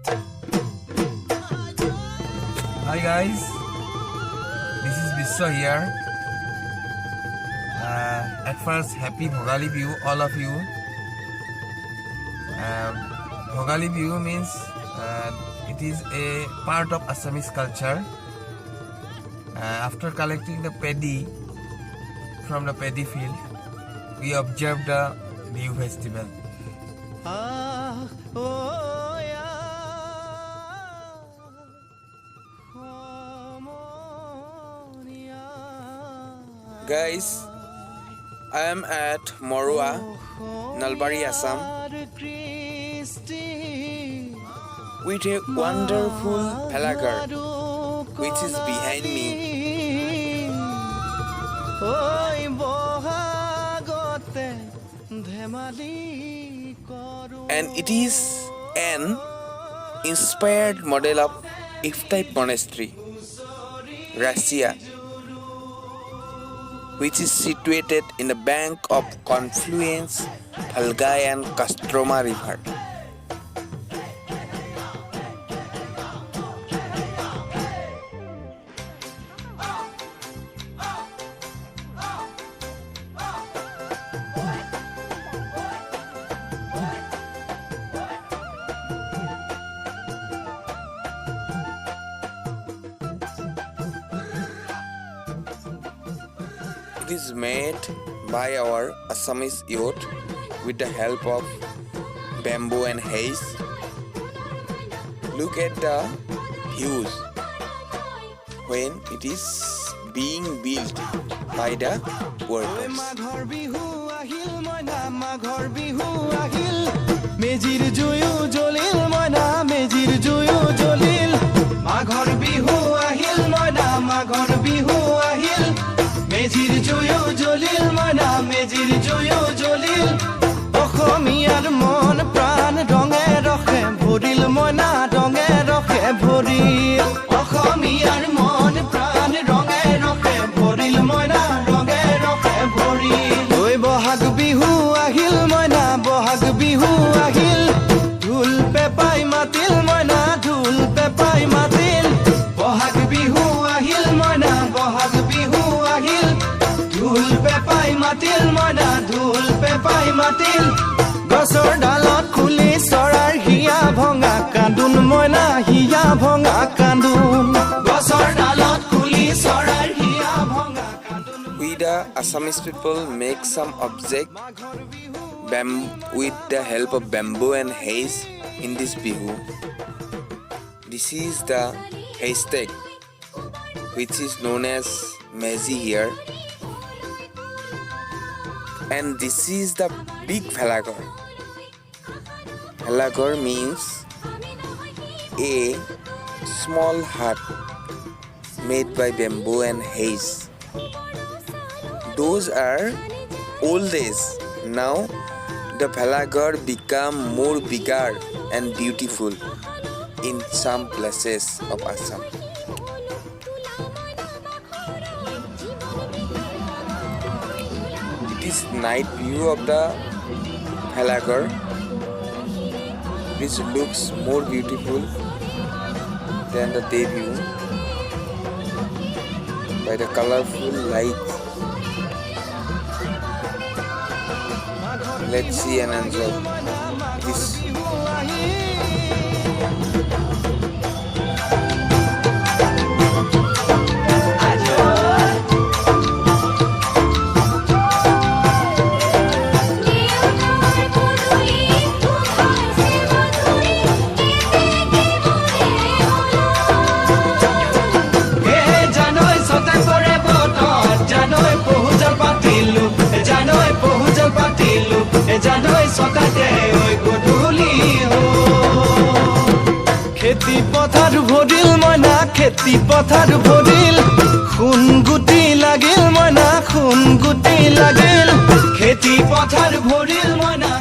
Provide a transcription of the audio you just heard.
Hi guys, this is Biswa here. At first, happy Bhogali Bihu, all of you. Bhogali Bihu means it is a part of Assamese culture. After collecting the paddy from the paddy field, we observe the Bihu festival. Guys, I am at Morua, Nalbari, Assam, with a wonderful Bhelaghar, which is behind me. And it is an inspired model of F-type monastery, Russia, which is situated in the bank of confluence Bhelaghar and Kostroma river. It is made by our Assamese youth with the help of bamboo and haze. Look at the views when it is being built by the workers. Maghar Bihu ahil moina Maghar Bihu ahil mejir joyo jolil moina mejir joyo jolil Maghar Bihu ahil moina Maghar Bihu ahil mejir joyo jolil moina mejir joyo jolil অসমীয়াৰ মন প্ৰাণ ৰঙে ৰখে ভৰিল মইনা ৰঙে ৰখে ভৰিল অসমীয়াৰ মন প্ৰাণ ৰঙে ৰখে ভৰিল মইনা ৰঙে ৰখে ভৰিল ঐ বহাগ বিহু আহিল মইনা বহাগ বিহু আহিল ঢোল পেপাই মাতিল মইনা ঢোল পেপাই মাতিল বহাগ বিহু আহিল মইনা বহাগ বিহু আহিল ঢোল পেপাই মাতিল মইনা ঢোল পেপাই মাতিল গছৰ ডালত খুলি চৰাৰ হিয়া ভঙা কান্দোন মইনা হিয়া ভঙা কান্দোন গছৰ ডালত খুলি চৰাৰ হিয়া ভঙা কান্দোন We the Assamese people make some object with the help of bamboo and haze in this bihu. This is the haystack, which is known as mezi here, and this is the big Bhelaghar. Bhelaghar means a small hut made by bamboo and haze. Those are old days. Now the Bhelaghar become more bigger and beautiful in some places of Assam. It is night view of the Bhelaghar, which looks more beautiful than the day view by the colorful lights. Let's see and enjoy this. খেতি পথাৰ ভৰিল মইনা খেতি পথাৰ ভৰিল খুন গুটি লাগিল মইনা খুন গুটি লাগিল খেতি পথাৰ ভৰিল মইনা